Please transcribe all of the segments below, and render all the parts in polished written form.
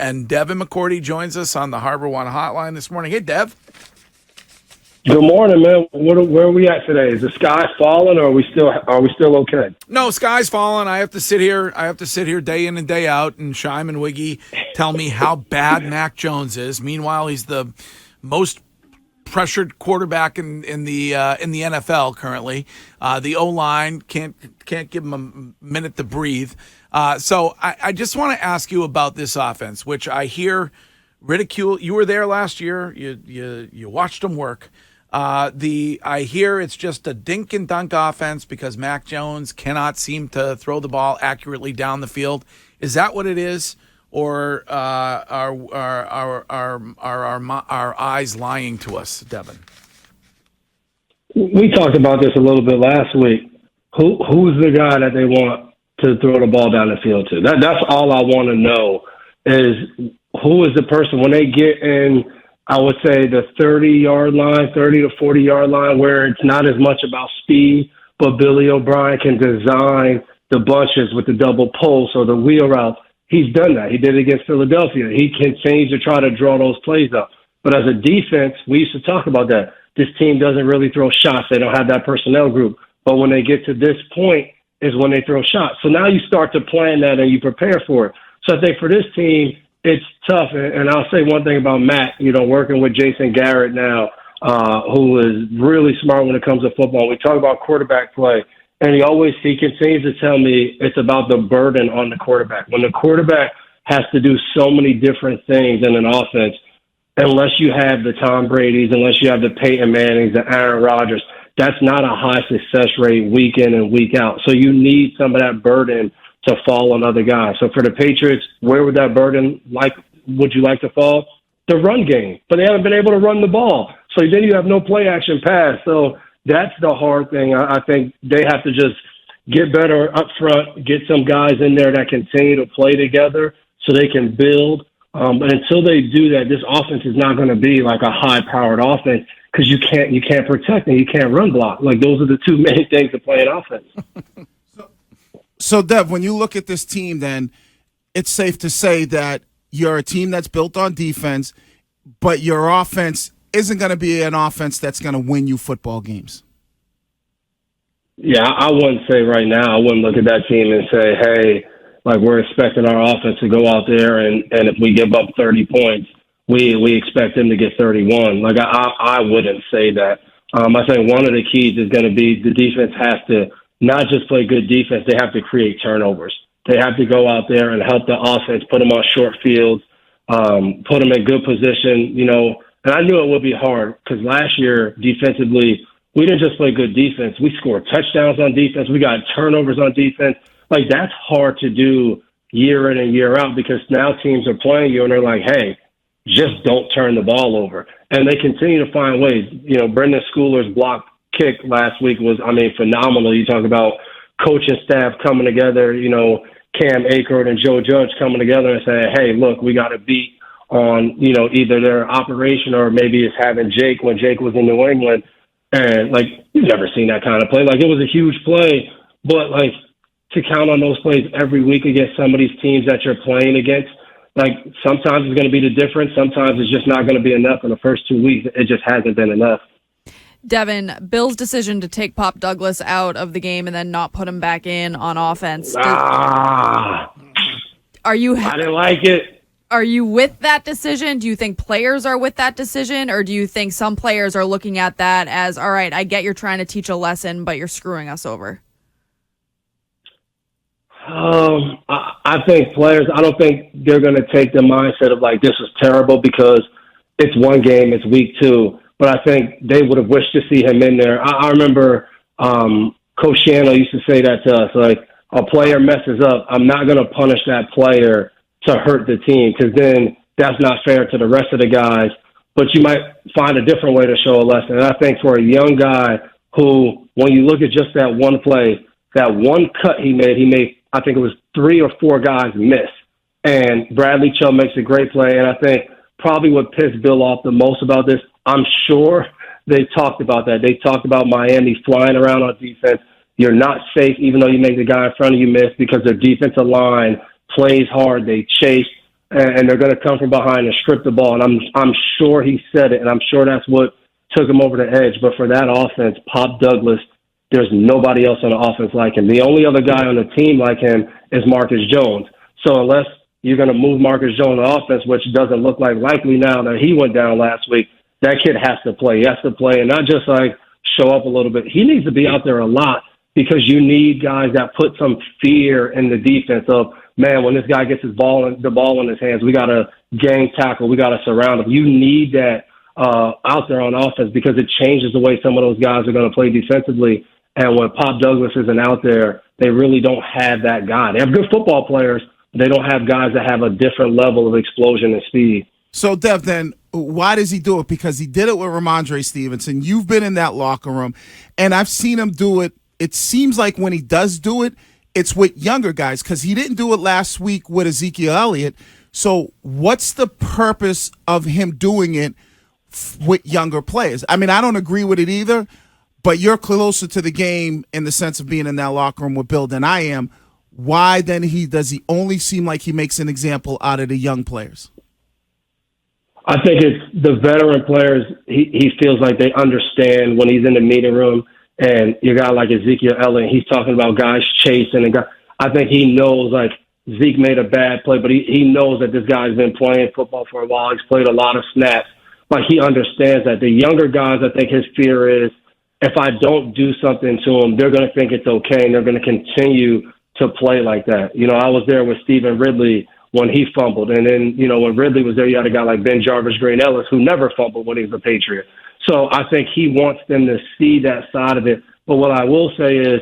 And Devin McCourty joins us on the Harbor One hotline this morning. Hey, Dev. Good morning, man. Where are we at today? Is the sky falling, or are we still okay? No, sky's falling. I have to sit here day in and day out, and Shime and Wiggy tell me how bad Mac Jones is. Meanwhile, he's the most pressured quarterback in the NFL currently. The O-line can't give him a minute to breathe. So I just want to ask you about this offense, which I hear ridicule. You were there last year. You watched them work. I hear it's just a dink and dunk offense because Mac Jones cannot seem to throw the ball accurately down the field. Is that what it is, or are our eyes lying to us, Devin? We talked about this a little bit last week. Who's the guy that they want to throw the ball down the field to? That's all I want to know is who is the person when they get in, I would say the 30-yard line, 30 to 40-yard line, where it's not as much about speed, but Billy O'Brien can design the bunches with the double pulse or the wheel route. He's done that. He did it against Philadelphia. He continues to try to draw those plays up. But as a defense, we used to talk about that. This team doesn't really throw shots. They don't have that personnel group. But when they get to this point is when they throw shots. So now you start to plan that and you prepare for it. So I think for this team, it's tough, and I'll say one thing about Matt, working with Jason Garrett now, who is really smart when it comes to football. We talk about quarterback play, and he continues to tell me it's about the burden on the quarterback. When the quarterback has to do so many different things in an offense, unless you have the Tom Brady's, unless you have the Peyton Mannings, the Aaron Rodgers, that's not a high success rate week in and week out. So you need some of that burden to fall on other guys. So for the Patriots, where would that burden would you like to fall? The run game. But they haven't been able to run the ball. So then you have no play action pass. So that's the hard thing. I think they have to just get better up front, get some guys in there that continue to play together so they can build. But until they do that, this offense is not going to be like a high-powered offense because you can't protect and you can't run block. Like those are the two main things to play an offense. So, Dev, when you look at this team, then it's safe to say that you're a team that's built on defense, but your offense isn't going to be an offense that's going to win you football games. Yeah, I wouldn't say right now. I wouldn't look at that team and say, hey, like we're expecting our offense to go out there and if we give up 30 points, we expect them to get 31. Like I wouldn't say that. I think one of the keys is going to be the defense has to not just play good defense, they have to create turnovers. They have to go out there and help the offense, put them on short fields, put them in good position, And I knew it would be hard because last year, defensively, we didn't just play good defense. We scored touchdowns on defense. We got turnovers on defense. Like, that's hard to do year in and year out because now teams are playing you and they're like, hey, just don't turn the ball over. And they continue to find ways. Brendan Schooler's block kick last week was, phenomenal. You talk about coaching staff coming together, Cam Akers and Joe Judge coming together and saying, hey, look, we got to beat on, either their operation or maybe it's having Jake when Jake was in New England. And, you've never seen that kind of play. It was a huge play, but, to count on those plays every week against some of these teams that you're playing against, sometimes it's going to be the difference. Sometimes it's just not going to be enough in the first 2 weeks. It just hasn't been enough. Devin, Bill's decision to take Pop Douglas out of the game and then not put him back in on offense. I didn't like it. Are you with that decision? Do you think players are with that decision? Or do you think some players are looking at that as, all right, I get you're trying to teach a lesson, but you're screwing us over? I think players, I don't think they're going to take the mindset of this was terrible because it's one game, it's week 2. But I think they would have wished to see him in there. I remember Coach Shano used to say that to us, a player messes up, I'm not going to punish that player to hurt the team because then that's not fair to the rest of the guys. But you might find a different way to show a lesson. And I think for a young guy who, when you look at just that one play, that one cut he made, I think it was 3 or 4 guys miss. And Bradley Chubb makes a great play. And I think probably what pissed Bill off the most about this, I'm sure they talked about that. They talked about Miami flying around on defense. You're not safe even though you make the guy in front of you miss because their defensive line plays hard. They chase. and they're going to come from behind and strip the ball. And I'm sure he said it, and I'm sure that's what took him over the edge. But for that offense, Pop Douglas, there's nobody else on the offense like him. The only other guy on the team like him is Marcus Jones. So unless you're going to move Marcus Jones on offense, which doesn't look like likely now that he went down last week, that kid has to play. He has to play and not just like show up a little bit. He needs to be out there a lot because you need guys that put some fear in the defense of, man, when this guy gets the ball in his hands, we got to gang tackle. We got to surround him. You need that out there on offense because it changes the way some of those guys are going to play defensively. And when Pop Douglas isn't out there, they really don't have that guy. They have good football players, but they don't have guys that have a different level of explosion and speed. So, Dev, then why does he do it? Because he did it with Ramondre Stevenson. You've been in that locker room, and I've seen him do it. It seems like when he does do it, it's with younger guys because he didn't do it last week with Ezekiel Elliott. So what's the purpose of him doing it with younger players? I mean, I don't agree with it either, but you're closer to the game in the sense of being in that locker room with Bill than I am. Why then does he only seem like he makes an example out of the young players? I think it's the veteran players. He feels like they understand when he's in the meeting room and you got like Ezekiel Elliott, he's talking about guys chasing and I think he knows like Zeke made a bad play, but he knows that this guy's been playing football for a while. He's played a lot of snaps. Like he understands that. The younger guys, I think his fear is if I don't do something to them, they're going to think it's okay and they're going to continue to play like that. You know, I was there with Stephen Ridley when he fumbled. And then, you know, when Ridley was there, you had a guy like Ben Jarvis Green Ellis who never fumbled when he was a Patriot. So I think he wants them to see that side of it. But what I will say is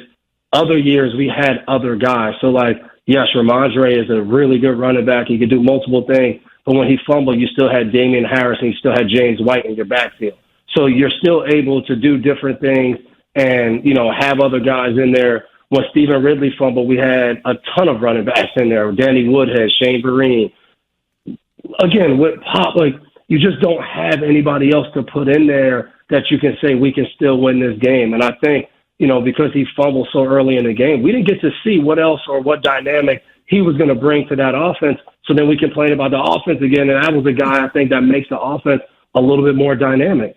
other years we had other guys. So, like, yes, Ramondre is a really good running back. He could do multiple things. But when he fumbled, you still had Damian Harris and you still had James White in your backfield. So you're still able to do different things and, you know, have other guys in there. When Stephen Ridley fumbled, we had a ton of running backs in there. Danny Woodhead, Shane Vereen. Again, with Pop, like, you just don't have anybody else to put in there that you can say we can still win this game. And I think, you know, because he fumbled so early in the game, we didn't get to see what else or what dynamic he was going to bring to that offense. So then we complain about the offense again. And that was the guy I think that makes the offense a little bit more dynamic.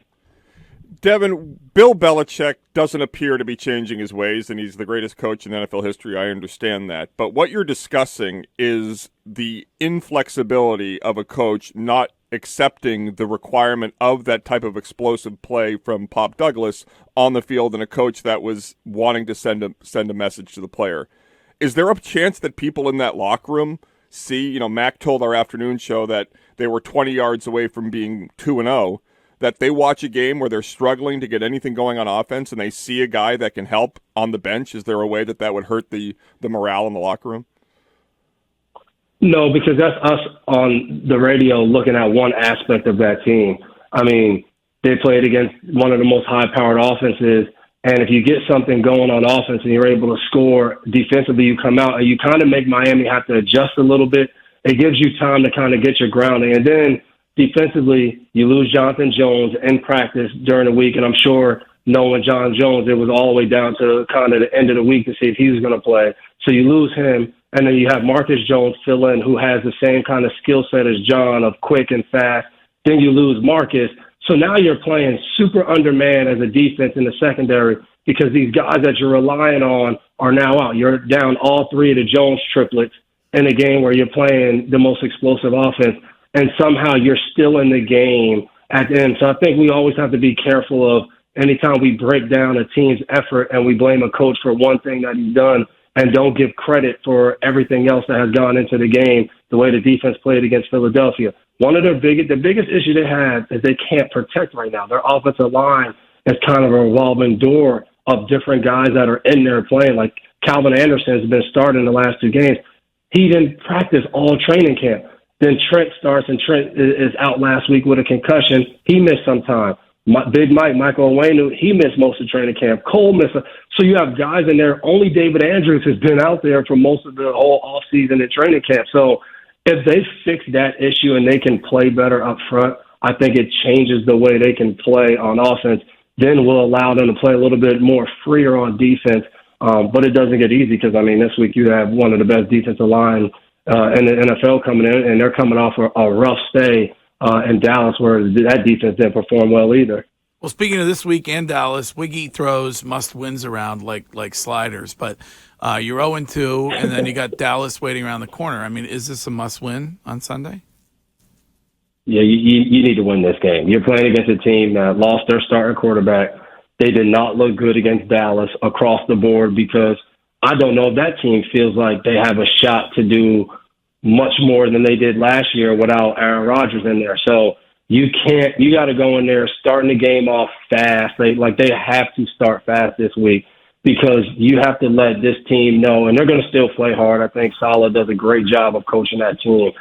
Devin, Bill Belichick doesn't appear to be changing his ways, and he's the greatest coach in NFL history. I understand that. But what you're discussing is the inflexibility of a coach not accepting the requirement of that type of explosive play from Pop Douglas on the field and a coach that was wanting to send a message to the player. Is there a chance that people in that locker room see, you know, Mac told our afternoon show that they were 20 yards away from being 2-0, that they watch a game where they're struggling to get anything going on offense and they see a guy that can help on the bench? Is there a way that would hurt the morale in the locker room? No, because that's us on the radio looking at one aspect of that team. I mean, they played against one of the most high-powered offenses, and if you get something going on offense and you're able to score defensively, you come out and you kind of make Miami have to adjust a little bit. It gives you time to kind of get your grounding. And then defensively, you lose Jonathan Jones in practice during the week, and I'm sure knowing John Jones, it was all the way down to kind of the end of the week to see if he was going to play. So you lose him, and then you have Marcus Jones fill in, who has the same kind of skill set as John of quick and fast. Then you lose Marcus. So now you're playing super undermanned as a defense in the secondary because these guys that you're relying on are now out. You're down all three of the Jones triplets in a game where you're playing the most explosive offense, and somehow you're still in the game at the end. So I think we always have to be careful of anytime we break down a team's effort and we blame a coach for one thing that he's done and don't give credit for everything else that has gone into the game, the way the defense played against Philadelphia. One of the biggest issue they have is they can't protect right now. Their offensive line is kind of a revolving door of different guys that are in there playing. Like Calvin Anderson has been starting the last two games. He didn't practice all training camp. Then Trent starts, and Trent is out last week with a concussion. He missed some time. Big Mike, Michael Onwenu, he missed most of training camp. Cole missed. So you have guys in there. Only David Andrews has been out there for most of the whole offseason at training camp. So if they fix that issue and they can play better up front, I think it changes the way they can play on offense. Then we'll allow them to play a little bit more freer on defense. But it doesn't get easy because, I mean, this week you have one of the best defensive line in the NFL coming in, and they're coming off a rough stay in Dallas where that defense didn't perform well either. Well, speaking of this week and Dallas, Wiggy throws must-wins around like sliders, but you're 0-2, and then you got Dallas waiting around the corner. I mean, is this a must-win on Sunday? Yeah, you need to win this game. You're playing against a team that lost their starting quarterback. They did not look good against Dallas across the board because I don't know if that team feels like they have a shot to do much more than they did last year without Aaron Rodgers in there. So you got to go in there starting the game off fast. They have to start fast this week because you have to let this team know, and they're going to still play hard. I think Saleh does a great job of coaching that team.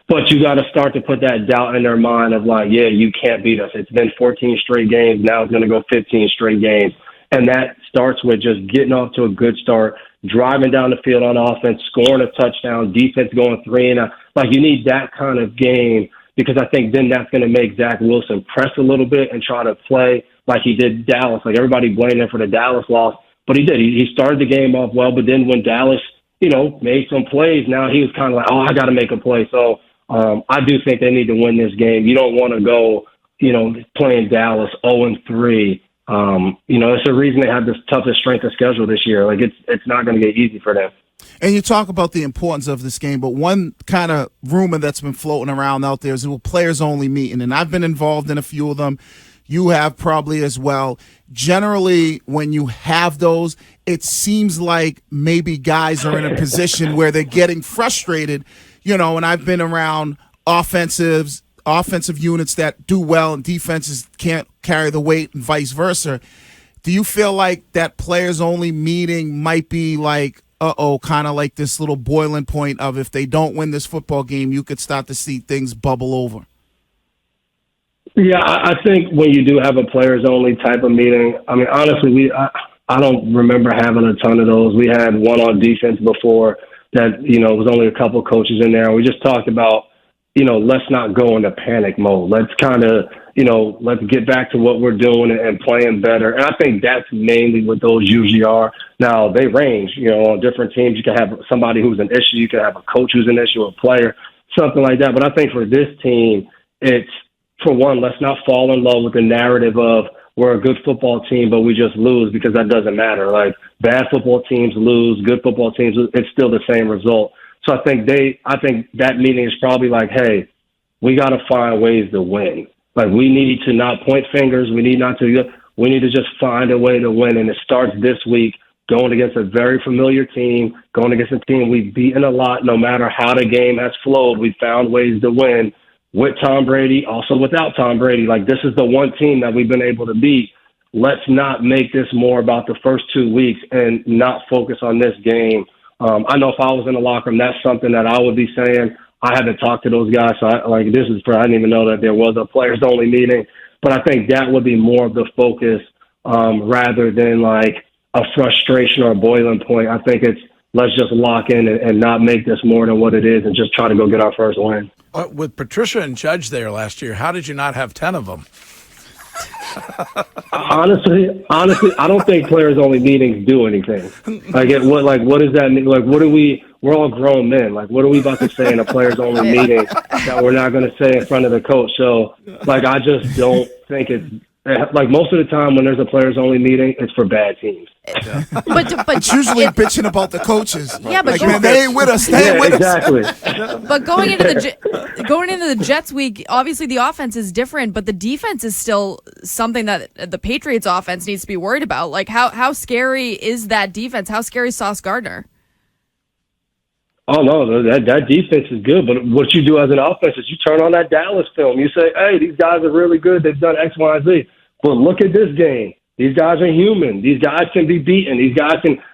But you got to start to put that doubt in their mind of like, yeah, you can't beat us. It's been 14 straight games. Now it's going to go 15 straight games. And that starts with just getting off to a good start, driving down the field on offense, scoring a touchdown, defense going 3-and-out. Like, you need that kind of game because I think then that's going to make Zach Wilson press a little bit and try to play like he did Dallas. Like, everybody blamed him for the Dallas loss, but he did. He started the game off well, but then when Dallas, made some plays, now he was kind of like, oh, I got to make a play. So I do think they need to win this game. You don't want to go, playing Dallas 0-3. It's a reason they have the toughest strength of schedule this year. Like, it's not going to get easy for them. And you talk about the importance of this game, but one kind of rumor that's been floating around out there is a players-only meeting, and I've been involved in a few of them. You have probably as well. Generally, when you have those, it seems like maybe guys are in a position where they're getting frustrated, and I've been around offensive units that do well and defenses can't carry the weight and vice versa. Do you feel like that players-only meeting might be like, kind of like this little boiling point of if they don't win this football game, you could start to see things bubble over? Yeah, I think when you do have a players-only type of meeting, I mean, honestly, I don't remember having a ton of those. We had one on defense before that, was only a couple coaches in there. We just talked about, let's not go into panic mode. Let's kind of, let's get back to what we're doing and playing better. And I think that's mainly what those usually are. Now, they range, on different teams. You can have somebody who's an issue. You can have a coach who's an issue, a player, something like that. But I think for this team, it's, for one, let's not fall in love with the narrative of we're a good football team, but we just lose, because that doesn't matter. Like, bad football teams lose, good football teams lose. It's still the same result. So I think that meeting is probably like, hey, we got to find ways to win. Like, we need to not point fingers. We need to just find a way to win. And it starts this week, going against a very familiar team, going against a team we've beaten a lot. No matter how the game has flowed, we found ways to win with Tom Brady, also without Tom Brady. Like, this is the one team that we've been able to beat. Let's not make this more about the first 2 weeks and not focus on this game. I know if I was in the locker room, that's something that I would be saying. I haven't talked to those guys, so I didn't even know that there was a players-only meeting. But I think that would be more of the focus rather than like a frustration or a boiling point. I think it's let's just lock in and not make this more than what it is and just try to go get our first win. With Patricia and Judge there last year, how did you not have 10 of them? Honestly, I don't think players-only meetings do anything. Like, what does that mean? Like, we're all grown men. Like, what are we about to say in a players-only meeting that we're not going to say in front of the coach? So, like, I just don't think it's, like, most of the time when there's a players-only meeting, it's for bad teams. Yeah. But it's usually bitching about the coaches. Yeah, but like, man, they ain't with us. They ain't with exactly. us. But going into the Jets week, obviously the offense is different, but the defense is still something that the Patriots offense needs to be worried about. Like, how scary is that defense? How scary is Sauce Gardner? Oh, no, that defense is good. But what you do as an offense is you turn on that Dallas film. You say, hey, these guys are really good. They've done X, Y, and Z. But look at this game. These guys are human. These guys can be beaten.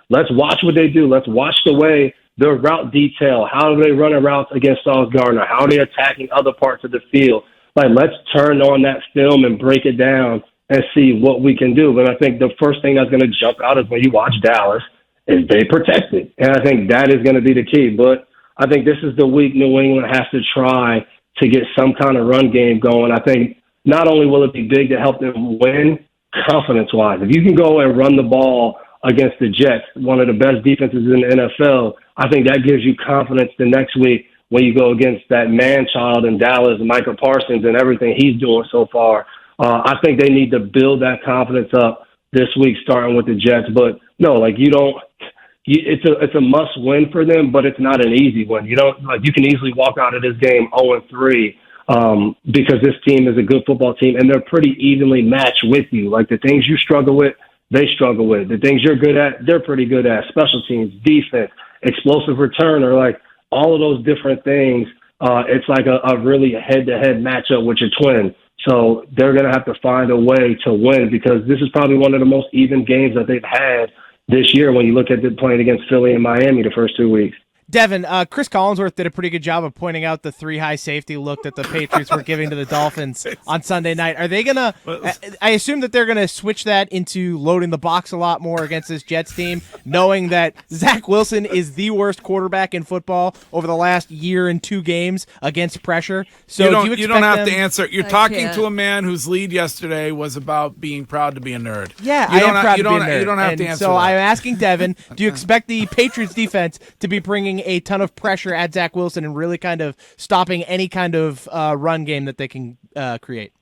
Let's watch what they do. Let's watch the way their route detail. How do they run routes against Sauce Gardner? How are they attacking other parts of the field? Like, let's turn on that film and break it down and see what we can do. But I think the first thing that's going to jump out is when you watch Dallas is they protect it. And I think that is going to be the key. But I think this is the week New England has to try to get some kind of run game going. I think not only will it be big to help them win, confidence-wise. If you can go and run the ball against the Jets, one of the best defenses in the NFL. I think that gives you confidence the next week when you go against that man-child in Dallas, Micah Parsons, and everything he's doing so far. I think they need to build that confidence up this week, starting with the Jets. But no, like it's a must win for them, but it's not an easy one. You can easily walk out of this game 0-3 because this team is a good football team and they're pretty evenly matched with you. Like the things you struggle with, they struggle with. The things you're good at, they're pretty good at. Special teams, defense, explosive return, or like all of those different things. It's like a really head-to-head matchup with your twin. So they're going to have to find a way to win because this is probably one of the most even games that they've had this year when you look at them playing against Philly and Miami the first 2 weeks. Devin, Chris Collinsworth did a pretty good job of pointing out the 3 high safety look that the Patriots were giving to the Dolphins on Sunday night. Are they going to – I assume that they're going to switch that into loading the box a lot more against this Jets team, knowing that Zach Wilson is the worst quarterback in football over the last year and 2 games against pressure. So you don't have to answer. You're talking to a man whose lead yesterday was about being proud to be a nerd. Yeah, I am proud to be a nerd. You don't have to answer So that. I'm asking Devin, do you expect the Patriots defense to be bringing a ton of pressure at Zach Wilson and really kind of stopping any kind of run game that they can create?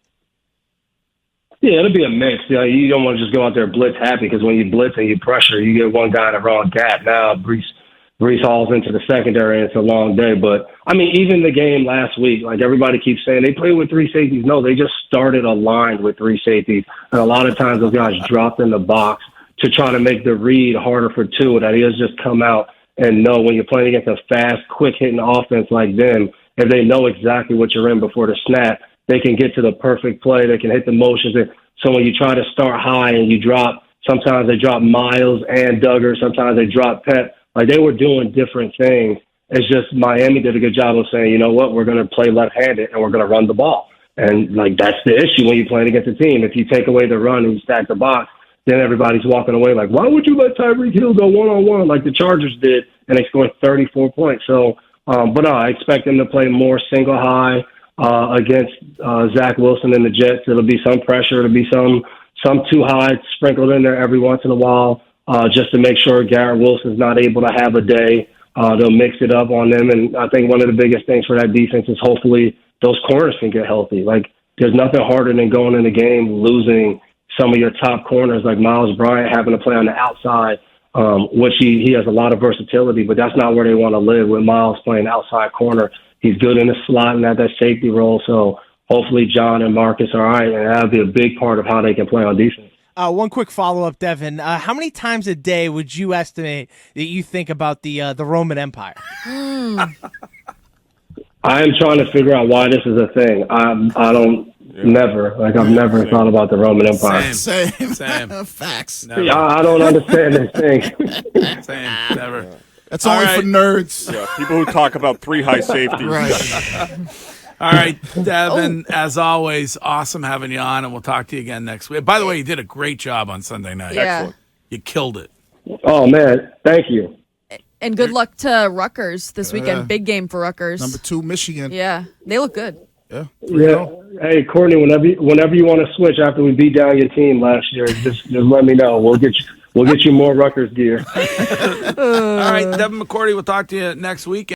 Yeah, it'll be a mix. You don't want to just go out there blitz happy because when you blitz and you pressure, you get one guy in the wrong gap. Now Brees Hall's into the secondary and it's a long day. But, I mean, even the game last week, like everybody keeps saying, they played with 3 safeties. No, they just started aligned with 3 safeties. And a lot of times those guys dropped in the box to try to make the read harder for Tua. That he has just come out and know when you're playing against a fast, quick-hitting offense like them, if they know exactly what you're in before the snap, they can get to the perfect play. They can hit the motions. So when you try to start high and you drop, sometimes they drop Miles and Duggar, sometimes they drop Pep. Like they were doing different things. It's just Miami did a good job of saying, you know what, we're going to play left-handed and we're going to run the ball. And like that's the issue when you're playing against a team. If you take away the run and you stack the box, then everybody's walking away like, why would you let Tyreek Hill go one-on-one like the Chargers did and they scored 34 points? So, but no, I expect them to play more single high against Zach Wilson and the Jets. It'll be some pressure. It'll be some too high sprinkled in there every once in a while just to make sure Garrett Wilson's not able to have a day. They'll mix it up on them. And I think one of the biggest things for that defense is hopefully those corners can get healthy. Like there's nothing harder than going in the game losing some of your top corners like Miles Bryant having to play on the outside, which he has a lot of versatility, but that's not where they want to live with Miles playing outside corner. He's good in the slot and at that safety role. So hopefully John and Marcus are all right, and that'll be a big part of how they can play on defense. One quick follow-up, Devin. How many times a day would you estimate that you think about the Roman Empire? I am trying to figure out why this is a thing. I don't. Never. Like, I've never thought about the Roman Empire. Same. Facts. Yeah, I don't understand this thing. Same. Never. That's only for nerds. Yeah, people who talk about 3 high safeties. Right. All right, Devin, as always, awesome having you on, and we'll talk to you again next week. By the way, you did a great job on Sunday night. Yeah. Excellent. You killed it. Oh, man. Thank you. And good luck to Rutgers this weekend. Big game for Rutgers. Number 2, Michigan. Yeah, they look good. Yeah. Yeah. Hey, Courtney, whenever you want to switch after we beat down your team last year, just let me know. We'll get you more Rutgers gear. All right, Devin McCourty, we'll talk to you next week.